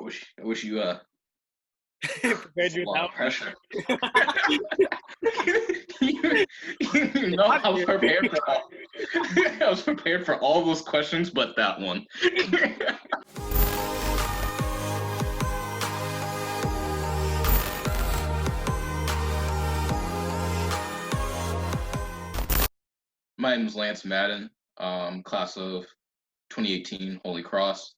I wish you Prepared that's a you lot of without me. pressure. you, you know, I was prepared for all. I was prepared for all those questions, but that one. My name is Lance Madden, class of 2018, Holy Cross.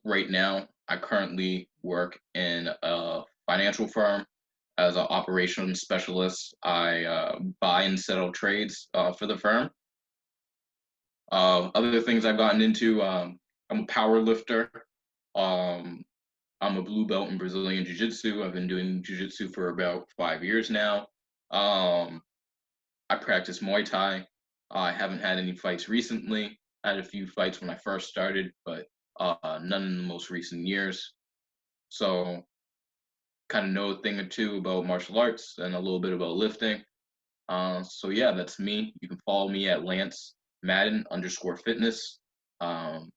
Right now, I currently work in a financial firm as an operations specialist. I buy and settle trades for the firm. Other things I've gotten into, I'm a power lifter. Um, I'm a blue belt in Brazilian Jiu Jitsu. I've been doing Jiu Jitsu for about 5 years now. Um, I practice Muay Thai. I haven't had any fights recently. I had a few fights when I first started, but none in the most recent years. So, kind of know a thing or two about martial arts and a little bit about lifting. So yeah, that's me. You can follow me at Lance Madden _ fitness. Um,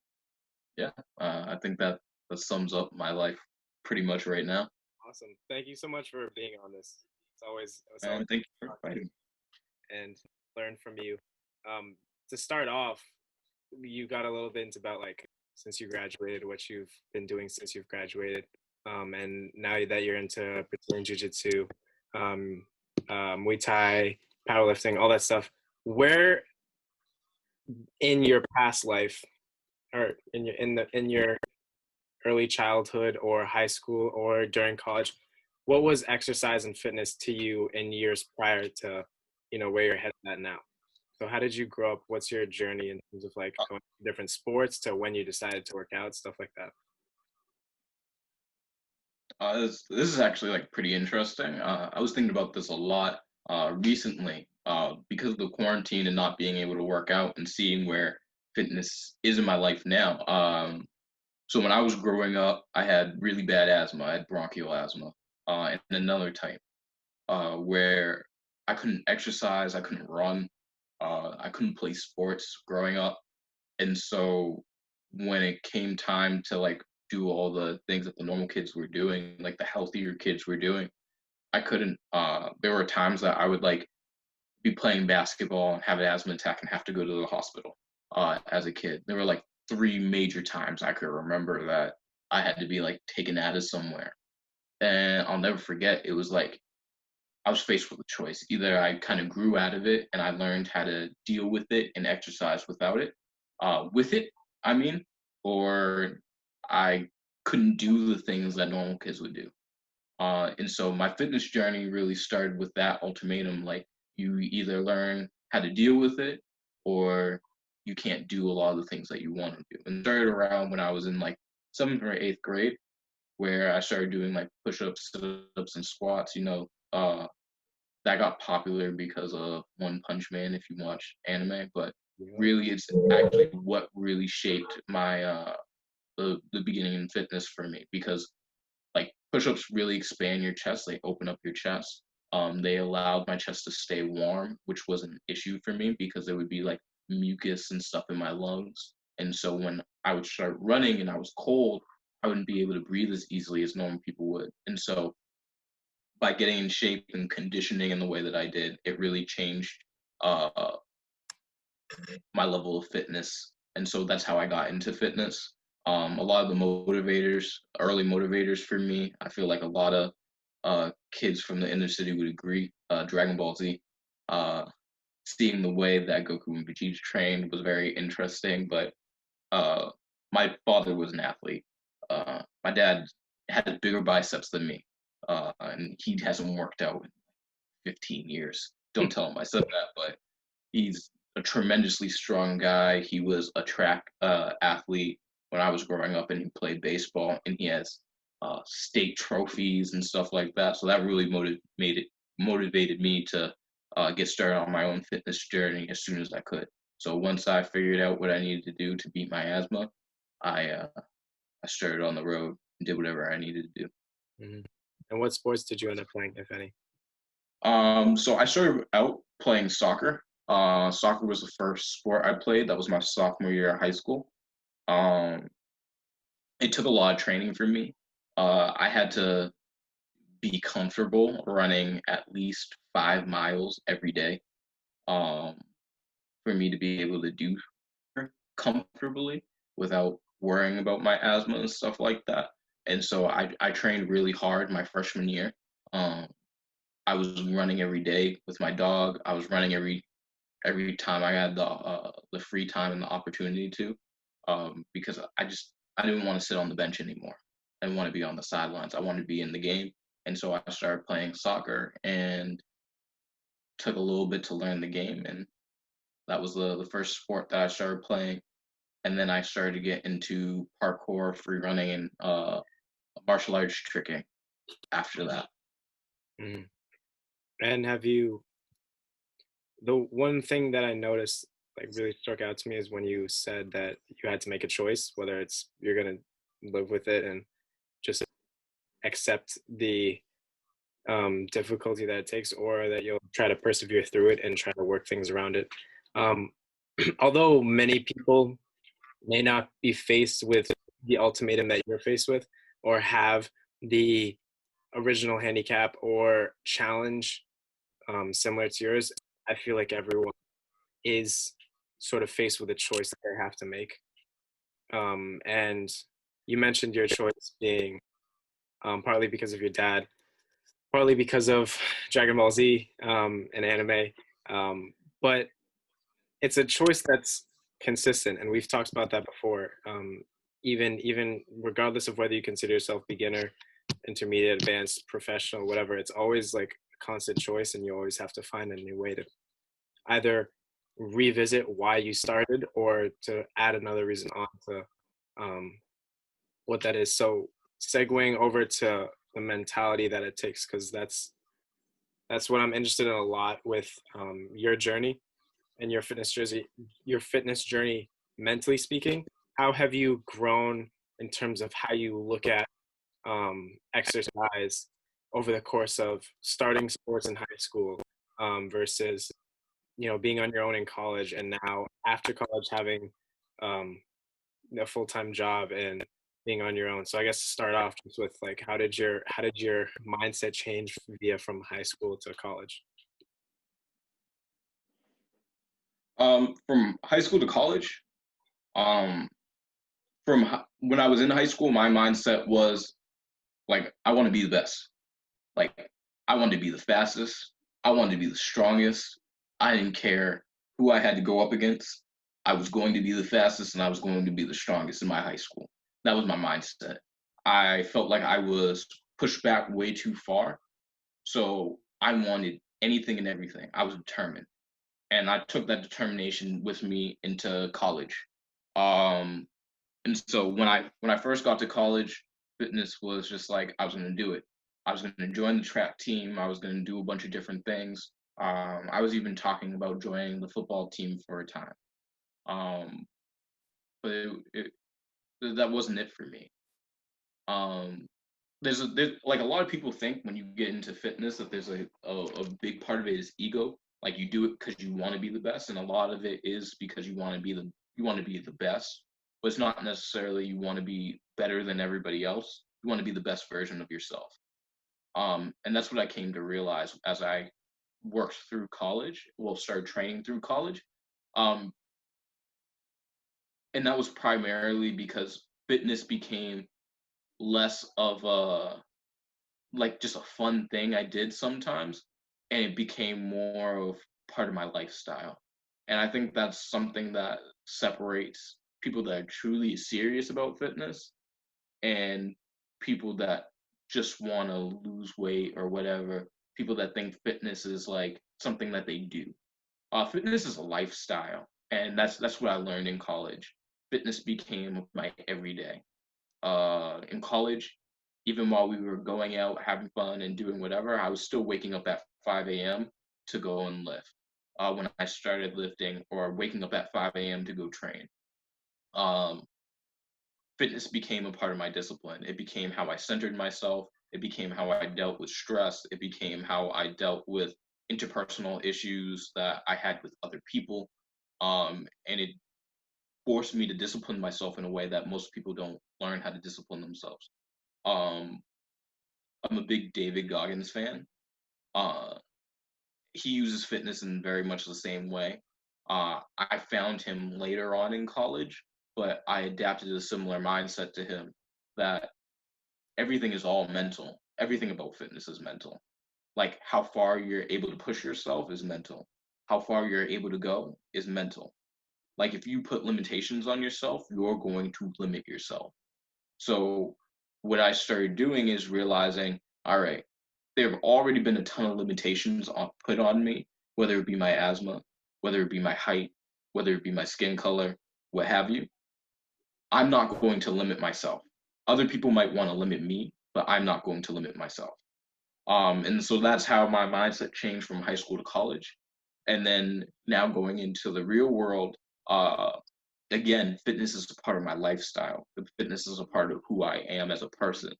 yeah, I think that sums up my life pretty much right now. Awesome. Thank you so much for being on this. It's always And thank you fun for to talk to you inviting me. and learn from you. Um, to start off, you got a little bit into about like since you graduated, what you've been doing since you've graduated, and now that you're into Brazilian Jiu Jitsu, um, Muay Thai, powerlifting, all that stuff. Where in your past life, or in your early childhood or high school or during college, what was exercise and fitness to you in years prior to, where your head's at now? So how did you grow up? What's your journey in terms of like going to different sports to when you decided to work out, stuff like that? This is actually like pretty interesting. I was thinking about this a lot recently because of the quarantine and not being able to work out and seeing where fitness is in my life now. So when I was growing up, I had really bad asthma. I had bronchial asthma, and another type where I couldn't exercise, I couldn't run, I couldn't play sports growing up, and so when it came time to like do all the things that the normal kids were doing, like the healthier kids were doing, I couldn't. There were times that I would like be playing basketball and have an asthma attack and have to go to the hospital. As a kid, there were like three major times I could remember that I had to be like taken out of somewhere, and I'll never forget. It was like I was faced with a choice. Either I kind of grew out of it and I learned how to deal with it and exercise without it, with it, I mean, or I couldn't do the things that normal kids would do. And so my fitness journey really started with that ultimatum. Like you either learn how to deal with it or you can't do a lot of the things that you want to do. And it started around when I was in like 7th or 8th grade, where I started doing like push-ups, sit-ups, and squats. That got popular because of One Punch Man, if you watch anime. But Yeah. really, it's actually what really shaped my the beginning in fitness for me, because like push-ups really expand your chest, they open up your chest. They allowed my chest to stay warm, which was an issue for me because there would be like mucus and stuff in my lungs. And so when I would start running and I was cold, I wouldn't be able to breathe as easily as normal people would. And so by getting in shape and conditioning in the way that I did, it really changed uh, my level of fitness. And so that's how I got into fitness. A lot of the motivators, early motivators for me, I feel like a lot of kids from the inner city would agree. Dragon Ball Z, uh, seeing the way that Goku and Vegeta trained was very interesting. But uh, my father was an athlete. My dad had bigger biceps than me, and he hasn't worked out in 15 years. Don't tell him I said that, but he's a tremendously strong guy. He was a track athlete when I was growing up, and he played baseball, and he has state trophies and stuff like that. So that really motivated me to get started on my own fitness journey as soon as I could. So once I figured out what I needed to do to beat my asthma, I started on the road and did whatever I needed to do. Hmm. And what sports did you end up playing, if any? So I started out playing soccer. Soccer was the first sport I played. That was my sophomore year of high school. Um, it took a lot of training for me. I had to be comfortable running at least 5 miles every day, um, for me to be able to do comfortably without worrying about my asthma and stuff like that. And so I trained really hard my freshman year. Um, I was running every day with my dog. I was running every time I had the free time and the opportunity to, because I didn't want to sit on the bench anymore. I didn't want to be on the sidelines. I wanted to be in the game, and so I started playing soccer and took a little bit to learn the game, and that was the first sport that I started playing. And then I started to get into parkour, free running, and martial arts tricking after that. Mhm. And have you, the one thing that I noticed like really struck out to me is when you said that you had to make a choice, whether it's you're gonna live with it and just accept the difficulty that it takes, or that you'll try to persevere through it and try to work things around it. Um, although many people may not be faced with the ultimatum that you're faced with, or have the original handicap or challenge similar to yours, I feel like everyone is sort of faced with a choice that they have to make. And you mentioned your choice being partly because of your dad, partly because of Dragon Ball Z and anime. But it's a choice that's consistent, and we've talked about that before. Even regardless of whether you consider yourself beginner, intermediate, advanced, professional, whatever, it's always like a constant choice, and you always have to find a new way to either revisit why you started or to add another reason on to um, what that is. So segueing over to the mentality that it takes, because that's what I'm interested in a lot with your journey and your fitness journey, mentally speaking. How have you grown in terms of how you look at exercise over the course of starting sports in high school versus being on your own in college, and now after college having um, a full-time job and being on your own. So I guess to start off just with like how did your mindset change via from high school to college? From high school to college, um, when I was in high school, my mindset was like I want to be the best. Like I wanted to be the fastest. I wanted to be the strongest. I didn't care who I had to go up against. I was going to be the fastest and I was going to be the strongest in my high school. That was my mindset. I felt like I was pushed back way too far. So I wanted anything and everything. I was determined. And I took that determination with me into college. Um, and so when I first got to college, fitness was just like I was going to do it. I was going to join the track team. I was going to do a bunch of different things. I was even talking about joining the football team for a time. Um, but that wasn't it for me. Um, there's like a lot of people think when you get into fitness that there's a big part of it is ego. Like you do it because you want to be the best, and a lot of it is because you want to be the best. But it's not necessarily you want to be better than everybody else. You want to be the best version of yourself. And that's what I came to realize as I worked through college. Well, started training through college. Um, and that was primarily because fitness became less of a like just a fun thing I did sometimes, and it became more of part of my lifestyle. And I think that's something that separates people that are truly serious about fitness and people that just want to lose weight or whatever. People that think fitness is like something that they do. Fitness is a lifestyle, and that's what I learned in college. Fitness became my everyday in college, even while we were going out, having fun and doing whatever, I was still waking up at 5 a.m. to go and lift. When I started lifting, or waking up at 5 a.m. to go train, um, fitness became a part of my discipline. It became how I centered myself. It became how I dealt with stress. It became how I dealt with interpersonal issues that I had with other people. And forced me to discipline myself in a way that most people don't learn how to discipline themselves. Um, I'm a big David Goggins fan. Uh, he uses fitness in very much the same way. I found him later on in college, but I adapted a similar mindset to him that everything is all mental. Everything about fitness is mental. Like how far you're able to push yourself is mental. How far you're able to go is mental. Like if you put limitations on yourself, you're going to limit yourself. So what I started doing is realizing, all right, there have already been a ton of limitations put on me, whether it be my asthma, whether it be my height, whether it be my skin color, what have you. I'm not going to limit myself. Other people might want to limit me, but I'm not going to limit myself. And so that's how my mindset changed from high school to college. And then now going into the real world, uh, again, fitness is a part of my lifestyle. Fitness is a part of who I am as a person.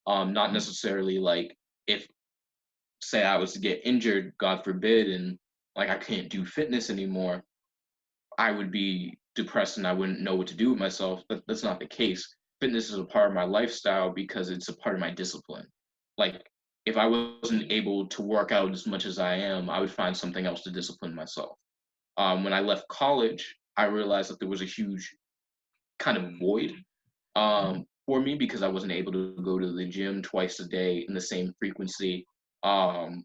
Not necessarily like if, say, I was to get injured, God forbid, and like I can't do fitness anymore, I would be depressed and I wouldn't know what to do with myself. But that's not the case. Fitness is a part of my lifestyle because it's a part of my discipline. Like if I wasn't able to work out as much as I am, I would find something else to discipline myself. When I left college, I realized that there was a huge kind of void for me because I wasn't able to go to the gym twice a day in the same frequency. Um,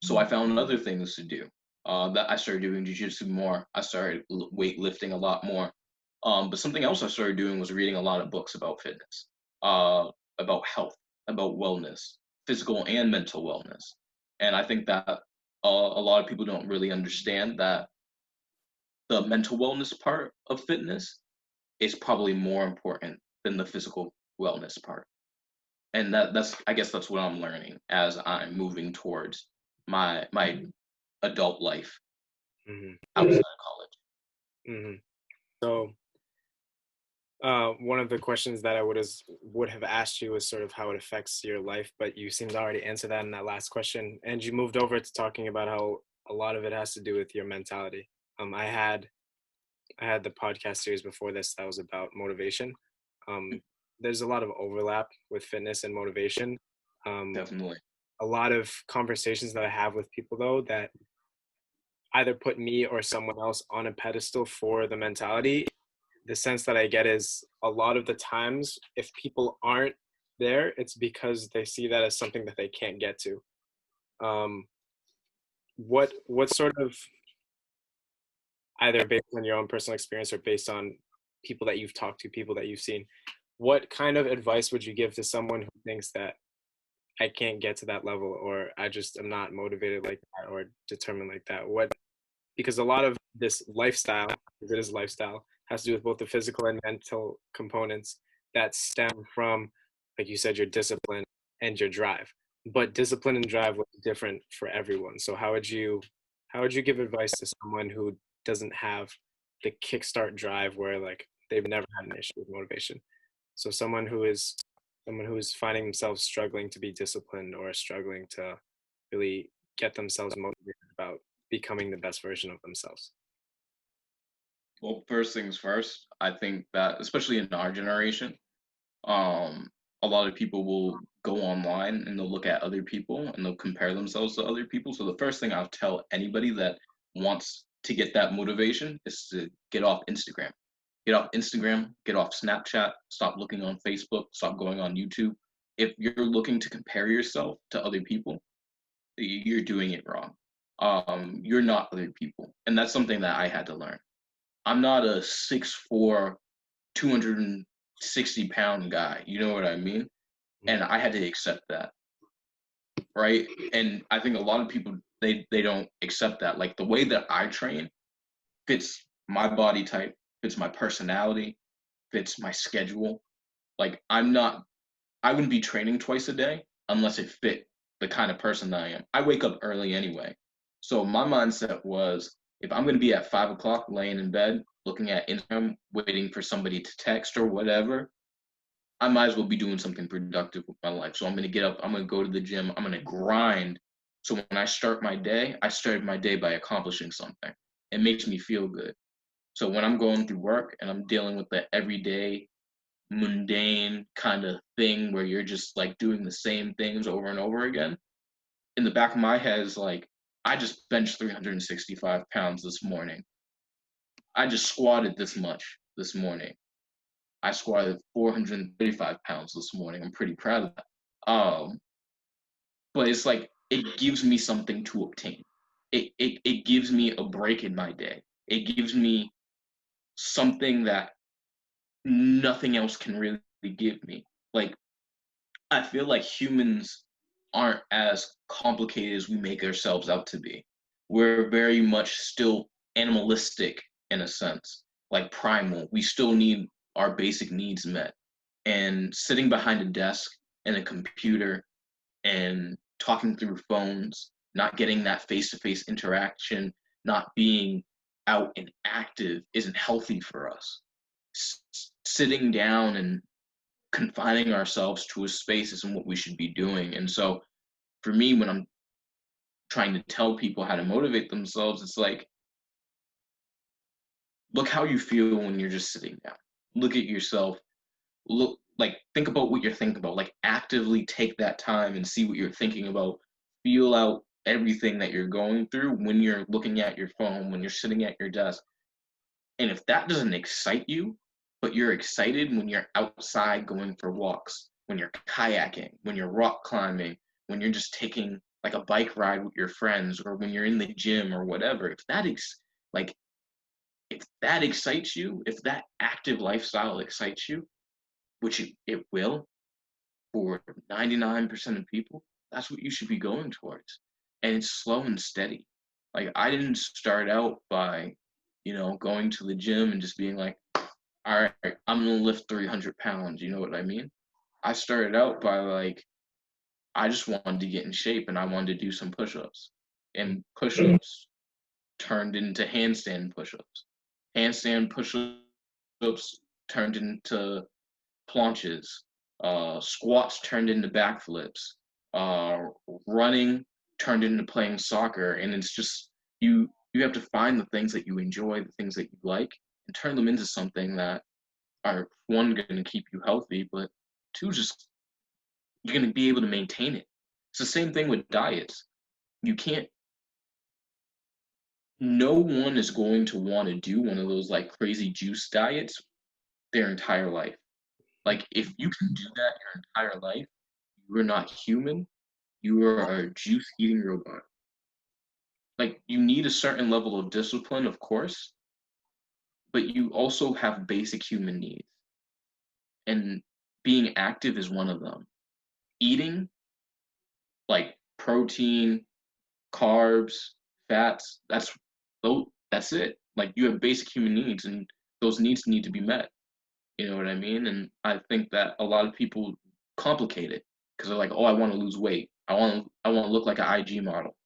so I found other things to do. That I started doing jujitsu more. I started weightlifting a lot more. But something else I started doing was reading a lot of books about fitness, about health, about wellness, physical and mental wellness. And I think that a lot of people don't really understand that the mental wellness part of fitness is probably more important than the physical wellness part. And that's I guess that's what I'm learning as I'm moving towards my adult life Hmm. outside of college. Hmm. So, one of the questions that I would have asked you was sort of how it affects your life, but you seemed to already answer that in that last question, and you moved over to talking about how a lot of it has to do with your mentality. I had the podcast series before this that was about motivation. Um, there's a lot of overlap with fitness and motivation. Um, Definitely. a lot of conversations that I have with people though that either put me or someone else on a pedestal for the mentality. The sense that I get is a lot of the times, if people aren't there, it's because they see that as something that they can't get to. Um, what sort of, either based on your own personal experience or based on people that you've talked to, people that you've seen, what kind of advice would you give to someone who thinks that I can't get to that level, or I just am not motivated like that or determined like that? Because a lot of this lifestyle, because it is lifestyle, has to do with both the physical and mental components that stem from, like you said, your discipline and your drive. But discipline and drive look different for everyone. So how would you give advice to someone who doesn't have the kickstart drive where like they've never had an issue with motivation? So someone who is finding themselves struggling to be disciplined or struggling to really get themselves motivated about becoming the best version of themselves. Well, first things first, I think that especially in our generation, um, a lot of people will go online and they'll look at other people and they'll compare themselves to other people. So the first thing I'll tell anybody that wants to get that motivation is to get off Instagram. Get off Instagram, get off Snapchat, stop looking on Facebook, stop going on YouTube. If you're looking to compare yourself to other people, you're doing it wrong. You're not other people. And that's something that I had to learn. I'm not a 6'4", 260-pound guy. You know what I mean? Mhm. And I had to accept that, right? And I think a lot of people they don't accept that. Like the way that I train fits my body type, fits my personality, fits my schedule. Like I wouldn't be training twice a day unless it fit the kind of person that I am. I wake up early anyway. So my mindset was if I'm going to be at 5 o'clock laying in bed, looking at Instagram, waiting for somebody to text or whatever, I might as well be doing something productive with my life. So I'm going to get up, I'm going to go to the gym, I'm going to grind. So when I start my day, I started my day by accomplishing something. It makes me feel good. So when I'm going through work and I'm dealing with the everyday mundane kind of thing where you're just like doing the same things over and over again, in the back of my head is like, I just benched 365 pounds this morning. I just squatted this much this morning. I squatted 435 pounds this morning. I'm pretty proud of that. But it's like it gives me something to obtain. It gives me a break in my day. It gives me something that nothing else can really give me. Like I feel like humans aren't as complicated as we make ourselves out to be. We're very much still animalistic in a sense, like primal. We still need our basic needs met. And sitting behind a desk and a computer and talking through phones, not getting that face to face interaction, not being out and active isn't healthy for us. Sitting down and confining ourselves to a space isn't what we should be doing. And so for me, when I'm trying to tell people how to motivate themselves, it's like, look how you feel when you're just sitting down. Look at yourself. Look, like, think about what you're thinking about. Like, actively take that time and see what you're thinking about. Feel out everything that you're going through when you're looking at your phone, when you're sitting at your desk. And if that doesn't excite you, but you're excited when you're outside going for walks, when you're kayaking, when you're rock climbing, when you're just taking like a bike ride with your friends, or when you're in the gym or whatever, like if that excites you, if that active lifestyle excites you, which it will for 99% of people, that's what you should be going towards. And it's slow and steady. Like I didn't start out by, going to the gym and just being like, all right, I'm gonna lift 300 pounds. You know what I mean? I started out by like, I just wanted to get in shape and I wanted to do some push ups. And push ups turned into handstand push ups. Handstand push ups turned into planches. Squats turned into backflips. Uh, Running turned into playing soccer. And it's just, you have to find the things that you enjoy, the things that you like, and turn them into something that are one going to keep you healthy, but two, just you're going to be able to maintain it. It's the same thing with diets. You can't. No one is going to want to do one of those like crazy juice diets their entire life. Like if you can do that your entire life, you're not human. You are a juice eating robot. Like you need a certain level of discipline, of course, but you also have basic human needs, and being active is one of them. Eating like protein, carbs, fats, that's it. Like you have basic human needs and those needs need to be met. You know what I mean? And I think that a lot of people complicate it because they're like, "Oh, I want to lose weight. I want to look like an IG model."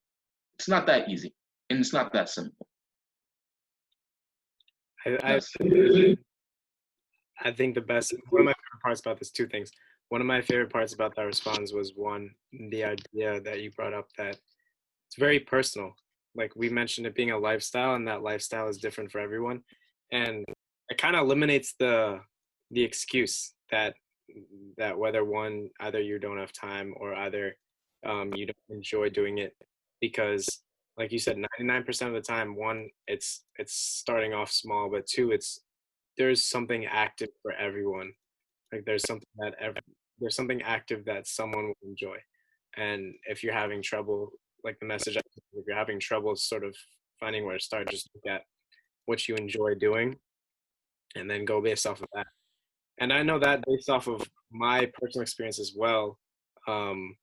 It's not that easy, and it's not that simple. I, That's I think one of my favorite parts about this, two things. One of my favorite parts about that response was one, the idea that you brought up that it's very personal. Like we mentioned it being a lifestyle and that lifestyle is different for everyone. And it kind of eliminates the excuse that whether one, either you don't have time or either you don't enjoy doing it because like you said, 99% of the time, one, it's starting off small, but two, there's something active for everyone. Like there's something active that someone will enjoy. And if you're having trouble, like the message, if you're having trouble sort of finding where to start, just look at what you enjoy doing and then go based off of that. And I know that based off of my personal experience as well, um,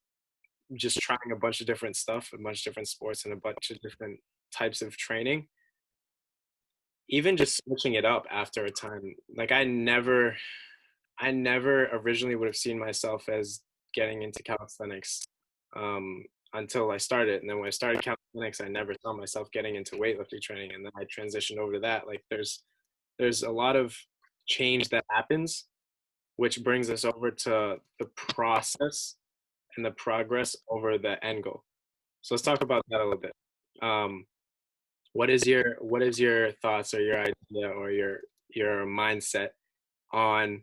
just trying a bunch of different stuff, a bunch of different sports and a bunch of different types of training, even just switching it up after a time. Like I never originally would have seen myself as getting into calisthenics until I started. And then when I started calisthenics, I never saw myself getting into weightlifting training. And then I transitioned over to that. Like there's a lot of change that happens, which brings us over to the process and the progress over the end goal. So let's talk about that a little bit. Um, what is your thoughts or your idea or your mindset on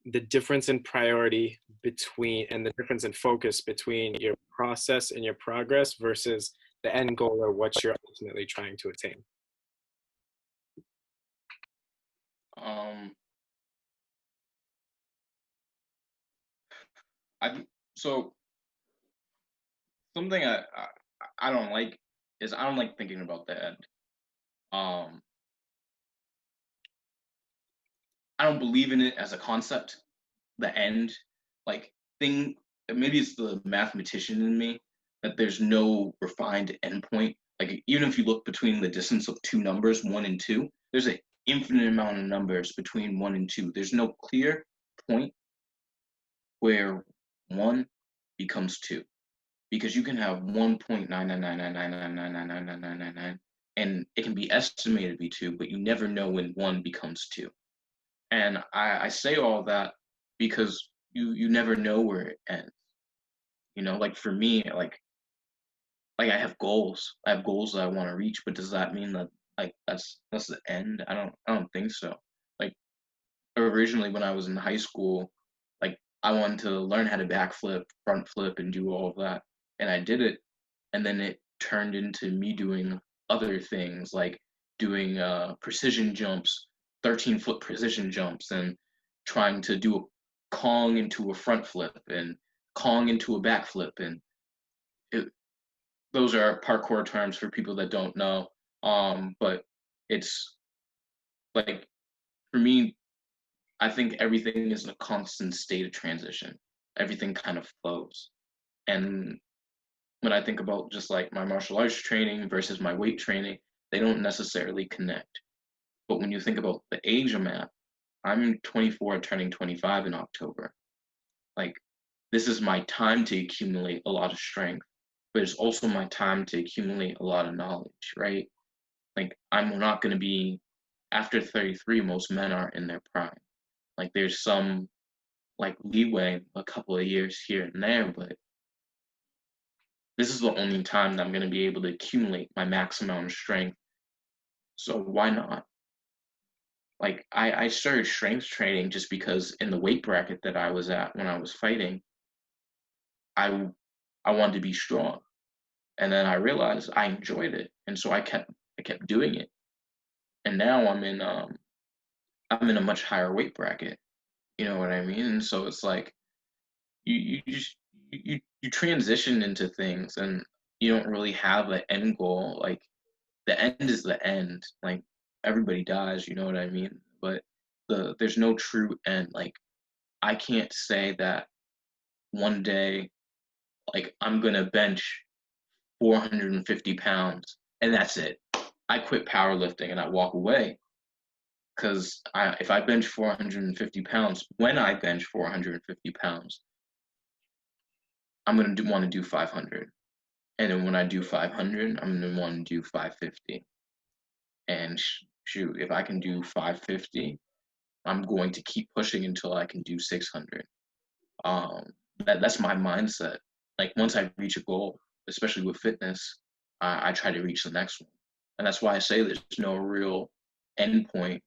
the difference in priority between and the difference in focus between your process and your progress versus the end goal or what you're ultimately trying to attain? Um, I so something I don't like is I don't like thinking about the end. Um, I don't believe in it as a concept. The end, like thing. Maybe it's the mathematician in me that there's no refined endpoint. Like even if you look between the distance of two numbers, one and two, there's an infinite amount of numbers between one and two. There's no clear point where one becomes two because you can have 1.99999999999, and it can be estimated to be two, but you never know when one becomes two. And I say all that because you never know where it ends. Like for me, like I have goals that I want to reach, but does that mean that like that's the end? I don't think so. Like originally when I was in high school, like I wanted to learn how to backflip, front flip, and do all of that, and I did it, and then it turned into me doing other things like doing precision jumps, 13-foot precision jumps, and trying to do a Kong into a front flip and Kong into a backflip, and it, those are parkour terms for people that don't know. But it's like for me, I think everything is in a constant state of transition. Everything kind of flows. And when I think about just like my martial arts training versus my weight training, they don't necessarily connect. But when you think about the age I'm at, I'm 24 turning 25 in October. Like this is my time to accumulate a lot of strength, but it's also my time to accumulate a lot of knowledge, right? Like I'm not going to be after 33, most men are in their prime. Like there's some like leeway, a couple of years here and there, but this is the only time that I'm going to be able to accumulate my max amount of strength. So why not? Like I started strength training just because in the weight bracket that I was at when I was fighting, I I wanted to be strong. And then I realized I enjoyed it. And so I kept doing it. And now I'm in a much higher weight bracket. You know what I mean? And so it's like you just you transition into things and you don't really have an end goal. Like the end is the end. Like everybody dies, you know what I mean? But there's no true end. Like I can't say that one day like I'm gonna bench 450 pounds and that's it. I quit powerlifting and I walk away because if I bench 450 pounds, when I bench 450 pounds, I'm gonna want to do 500. And then when I do 500, I'm gonna want to do 550. And shoot, if I can do 550, I'm going to keep pushing until I can do 600. Um, that's my mindset. Like once I reach a goal, especially with fitness, I try to reach the next one, and that's why I say there's no real end point.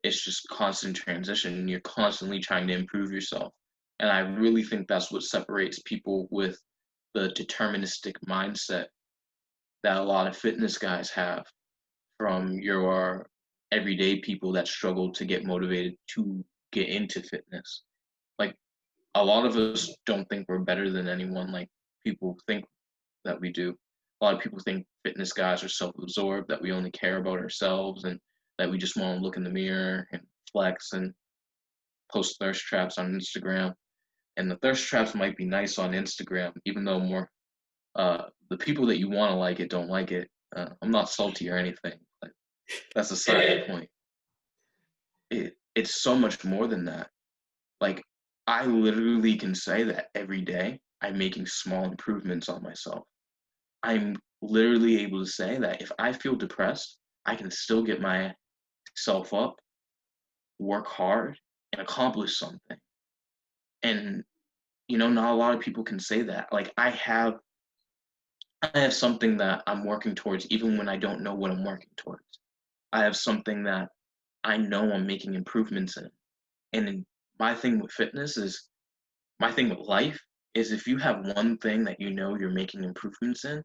It's just constant transition. You're constantly trying to improve yourself, and I really think that's what separates people with the deterministic mindset that a lot of fitness guys have from your everyday people that struggle to get motivated to get into fitness. Like a lot of us don't think we're better than anyone like people think that we do. A lot of people think fitness guys are self-absorbed, that we only care about ourselves and that we just want to look in the mirror and flex and post thirst traps on Instagram. And the thirst traps might be nice on Instagram, even though more the people that you want to like it don't like it. I'm not salty or anything, but that's a side point. It's so much more than that. Like I literally can say that every day I'm making small improvements on myself. I'm literally able to say that if I feel depressed, I can still get myself up, work hard, and accomplish something. And not a lot of people can say that. Like I have something that I'm working towards even when I don't know what I'm working towards. I have something that I know I'm making improvements in. And in, my thing with fitness is my thing with life is if you have one thing that you know you're making improvements in,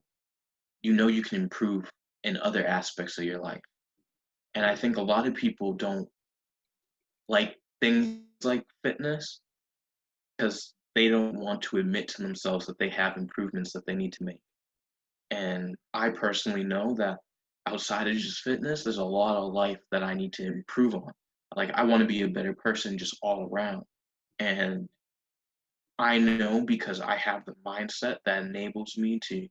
you know you can improve in other aspects of your life. And I think a lot of people don't like things like fitness because they don't want to admit to themselves that they have improvements that they need to make. And I personally know that outside of just fitness, there's a lot of life that I need to improve on. Like I want to be a better person just all around. And I know because I have the mindset that enables me to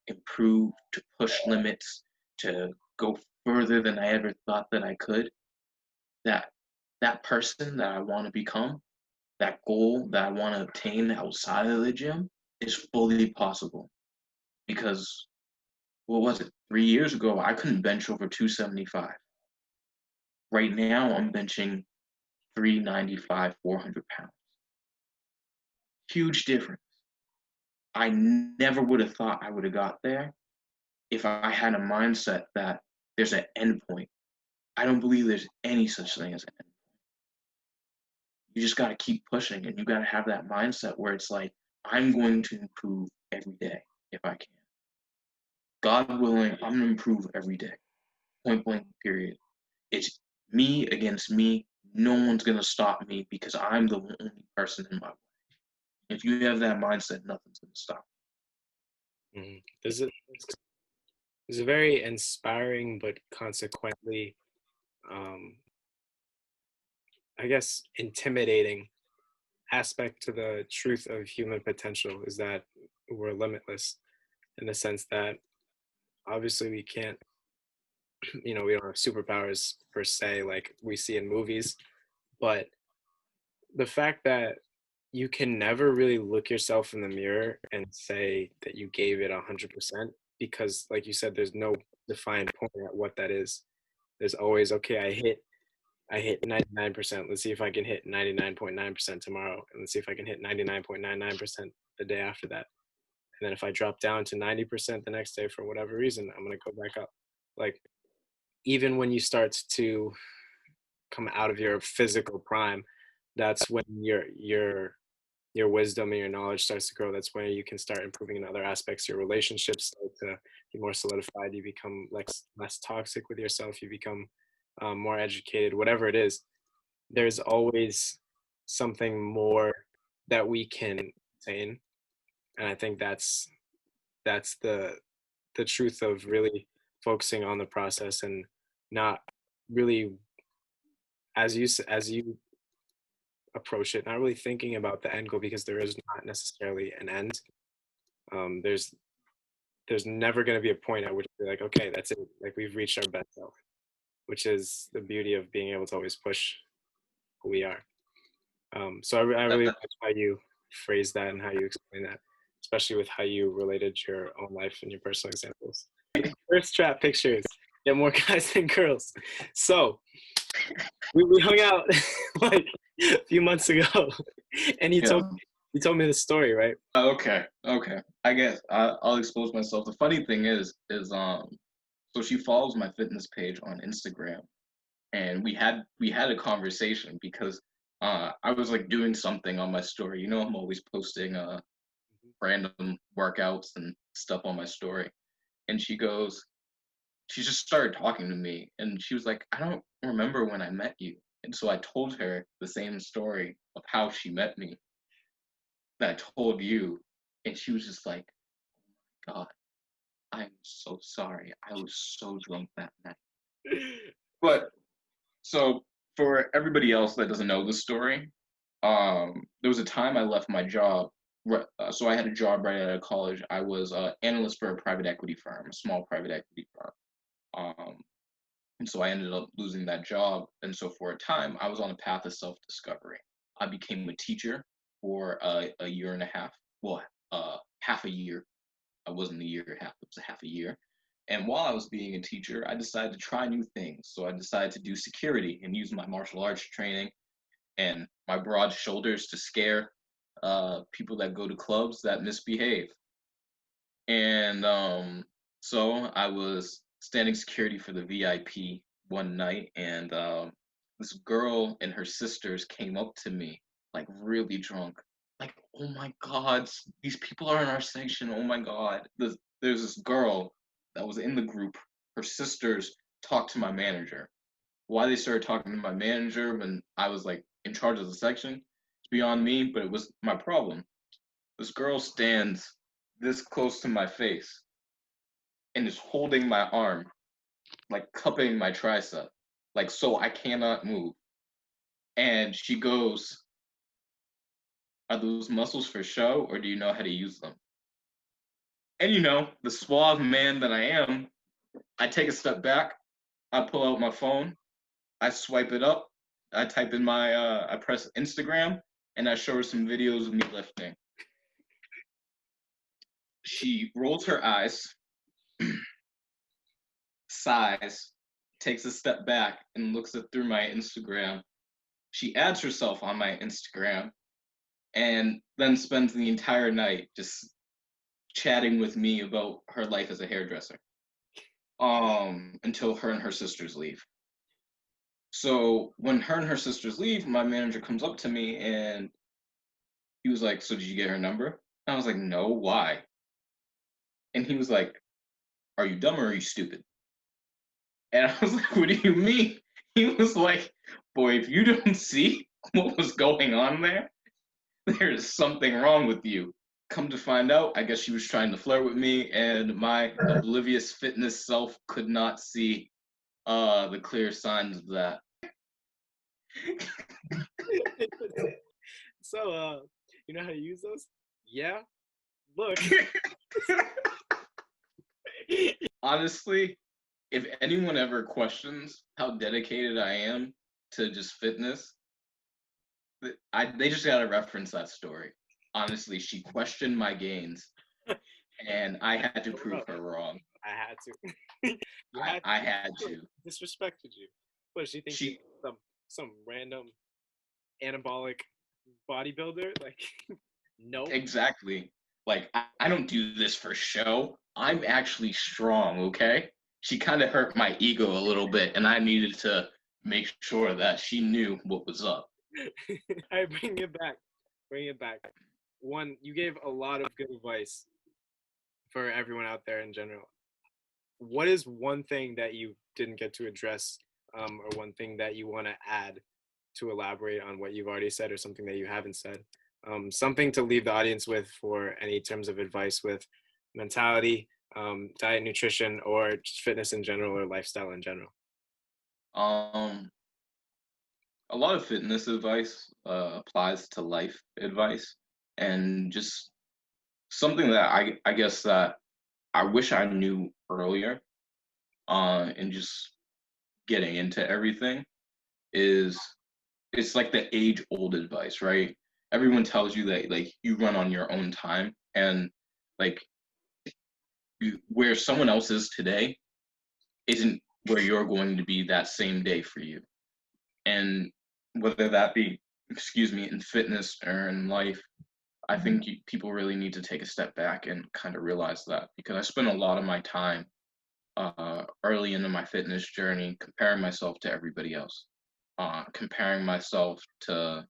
improve, to push limits, to go further than I ever thought that I could, that that person that I want to become, that goal that I want to obtain outside of the gym is fully possible. Because what was it? 3 years ago, I couldn't bench over 275. Right now, I'm benching 395, 400 pounds. Huge difference. I never would have thought I would have got there if I had a mindset that there's an end point. I don't believe there's any such thing as an end. You just got to keep pushing and you got to have that mindset where it's like, I'm going to improve every day if I can. God willing, I'm going to improve every day. Point blank, period. It's me against me. No one's going to stop me because I'm the only person in my way. If you have that mindset, nothing's going to stop Mhm. There's a very inspiring but consequently, um, I guess, intimidating aspect to the truth of human potential is that we're limitless in the sense that obviously we can't, we don't have superpowers per se like we see in movies, but the fact that you can never really look yourself in the mirror and say that you gave it 100% because like you said there's no defined point at what that is. There's always, okay, I hit 99%. Let's see if I can hit 99.9% tomorrow. And let's see if I can hit 99.99% the day after that. And then if I drop down to 90% the next day for whatever reason, I'm going to go back up. Like, even when you start to come out of your physical prime, that's when your wisdom and your knowledge starts to grow. That's when you can start improving in other aspects. Your relationships start to be more solidified. You become less toxic with yourself. You become more educated. Whatever it is, there's always something more that we can attain, and I think that's the truth of really focusing on the process and not really as you approach it, not really thinking about the end goal because there is not necessarily an end. Um, there's there's never going to be a point at which you're like, okay, that's it, like we've reached our best self, which is the beauty of being able to always push who we are. So I really that. like how you phrase that and how you explain that, especially with how you related your own life and your personal examples. First trap pictures, get more guys than girls. So we hung out like a few months ago, and Yeah. you told me the story, right? Okay. Okay. I guess I'll expose myself. The funny thing is so she follows my fitness page on Instagram, and we had a conversation because I was like doing something on my story. You know, I'm always posting random workouts and stuff on my story, and she just started talking to me, and she was like, I don't remember when I met you, and so I told her the same story of how she met me that I told you, and she was just like, God, I'm so sorry. I was so drunk that night. But so for everybody else that doesn't know the story, there was a time I left my job. So I had a job right out of college. I was an analyst for a private equity firm, a small private equity firm. Um, and so I ended up losing that job. And so for a time, I was on a path of self-discovery. I became a teacher for a year and a half. Well, half a year. I wasn't a year and a half. It was a half a year. And while I was being a teacher, I decided to try new things. So I decided to do security and use my martial arts training and my broad shoulders to scare people that go to clubs that misbehave. And so I was standing security for the VIP one night, and this girl and her sisters came up to me, like really drunk. Like, oh my God, these people are in our section. Oh my God. There's this girl that was in the group. Her sisters talked to my manager. Why they started talking to my manager when I was like in charge of the section, it's beyond me, but it was my problem. This girl stands this close to my face and is holding my arm, like cupping my tricep, like so I cannot move. And she goes, "Are those muscles for show, or do you know how to use them?" And the suave man that I am, I take a step back, I pull out my phone, I swipe it up, I type in I press Instagram, and I show her some videos of me lifting. She rolls her eyes, sighs, takes a step back, and looks at through my Instagram. She adds herself on my Instagram and then spends the entire night just chatting with me about her life as a hairdresser. Until her and her sisters leave. So when her and her sisters leave, my manager comes up to me and he was like, "So did you get her number?" And I was like, "No, why?" And he was like, "Are you dumb or are you stupid?" And I was like, "What do you mean?" He was like, "Boy, if you don't see what was going on there is something wrong with you." Come to find out, I guess she was trying to flirt with me, and my oblivious fitness self could not see the clear signs of that. So, you know how to use those? Yeah. Look. Honestly, if anyone ever questions how dedicated I am to just fitness, they just gotta reference that story. Honestly, she questioned my gains, and I had to prove her wrong. I had to. You had I had to. disrespected you. What, she thinks you She some random anabolic bodybuilder? Like, nope. exactly. Like I don't do this for show. I'm actually strong, okay? She kind of hurt my ego a little bit, and I needed to make sure that she knew what was up. I bring it back. Bring it back. One, you gave a lot of good advice for everyone out there in general. What is one thing that you didn't get to address, or one thing that you want to add to elaborate on what you've already said, or something that you haven't said? Something to leave the audience with for any terms of advice with mentality, diet, nutrition, or just fitness in general, or lifestyle in general. Um, a lot of fitness advice applies to life advice, and just something that I guess that I wish I knew earlier, and just getting into everything is it's like the age old advice, right? Everyone tells you that like you run on your own time, and like where someone else is today isn't where you're going to be that same day for you. And whether that be, excuse me, in fitness or in life, I think people really need to take a step back and kind of realize that, because I spent a lot of my time early into my fitness journey comparing myself to everybody else, comparing myself to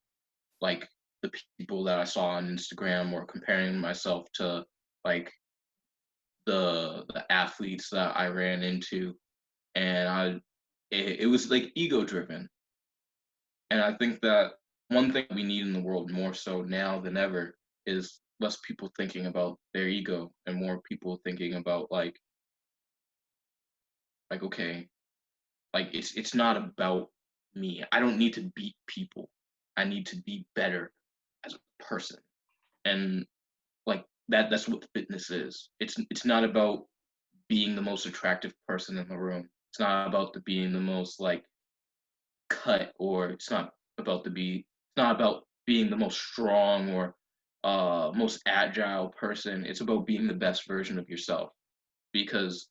like the people that I saw on Instagram, or comparing myself to like the athletes that I ran into, and it was like ego driven. And I think that one thing we need in the world more so now than ever is less people thinking about their ego and more people thinking about like okay, like it's not about me. I don't need to beat people. I need to be better as a person. And like that's what fitness is. It's not about being the most attractive person in the room. It's not about being the most like cut, or it's not about being the most strong or most agile person. It's about being the best version of yourself, because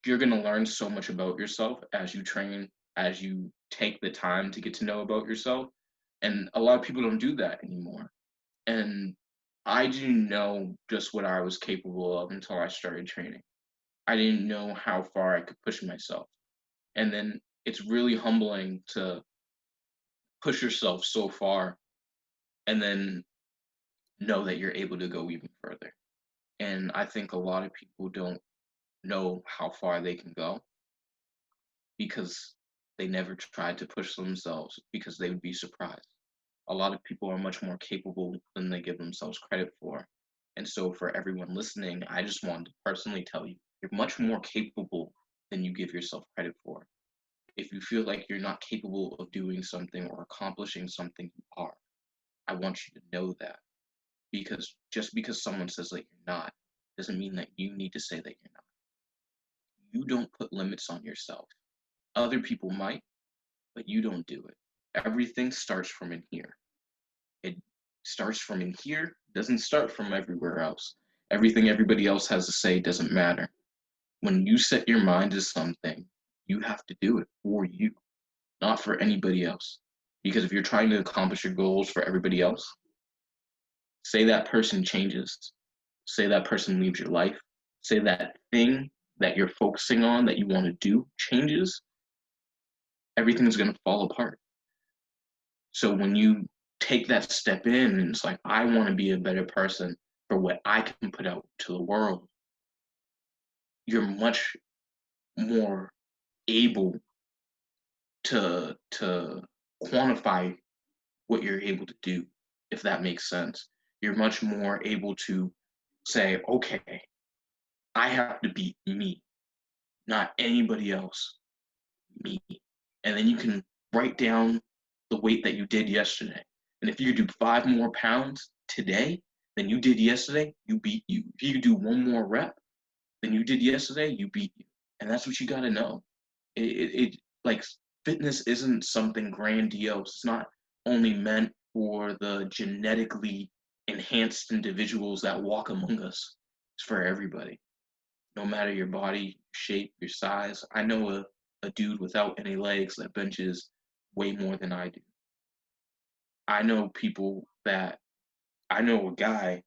you're going to learn so much about yourself as you train, as you take the time to get to know about yourself. And a lot of people don't do that anymore. And I didn't know just what I was capable of until I started training. I didn't know how far I could push myself. And then it's really humbling to push yourself so far and then know that you're able to go even further. And I think a lot of people don't know how far they can go because they never tried to push themselves because they would be surprised. A lot of people are much more capable than they give themselves credit for. And so, for everyone listening, I just wanted to personally tell you you're much more capable than you give yourself credit for. If you feel like you're not capable of doing something or accomplishing something, you are. I want you to know that because just because someone says that you're not doesn't mean that you need to say that you're not. You don't put limits on yourself. Other people might, but you don't do it. Everything starts from in here. It starts from in here, doesn't start from everywhere else. Everything everybody else has to say doesn't matter. When you set your mind to something, you have to do it for you, not for anybody else. Because if you're trying to accomplish your goals for everybody else, say that person changes, say that person leaves your life, say that thing that you're focusing on that you want to do changes, everything's going to fall apart. So when you take that step in and it's like, I want to be a better person for what I can put out to the world, you're much more able to quantify what you're able to do, if that makes sense. You're much more able to say, okay, I have to beat me, not anybody else, me. And then you can write down the weight that you did yesterday. And if you do 5 more pounds today than you did yesterday, you beat you. If you do one more rep than you did yesterday, you beat you. And that's what you got to know. It like fitness isn't something grandiose. It's not only meant for the genetically enhanced individuals that walk among us. It's for everybody, no matter your body shape, your size. I know a dude without any legs that benches way more than I do. I know people that I know a guy,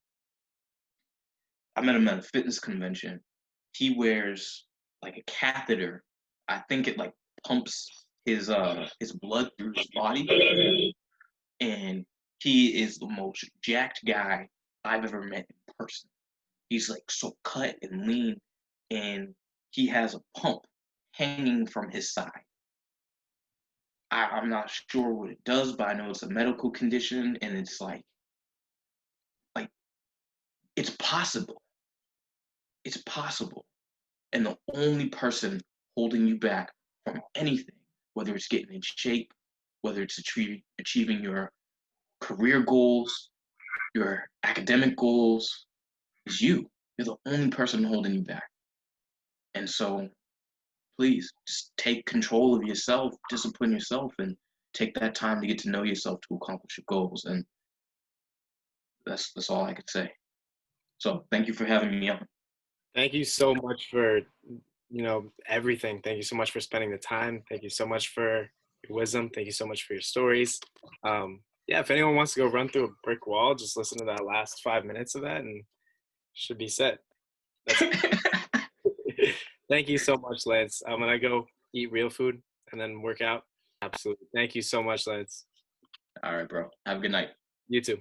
I met him at a fitness convention. He wears like a catheter. I think it like pumps his blood through his body, and he is the most jacked guy I've ever met in person. He's like so cut and lean, and he has a pump hanging from his side. I'm not sure what it does, but I know it's a medical condition, and it's like it's possible. It's possible. And the only person holding you back from anything, whether it's getting in shape, whether it's achieving your career goals, your academic goals, is you. You're the only person holding you back. And so please just take control of yourself, discipline yourself, and take that time to get to know yourself to accomplish your goals. And that's all I could say. So thank you for having me on. Thank you so much for, everything. Thank you so much for spending the time. Thank you so much for your wisdom. Thank you so much for your stories. Yeah, if anyone wants to go run through a brick wall, just listen to that last 5 minutes of that and should be set. That's Thank you so much, Lance. I'm gonna go eat real food and then work out. Absolutely. Thank you so much, Lance. All right, bro. Have a good night. You too.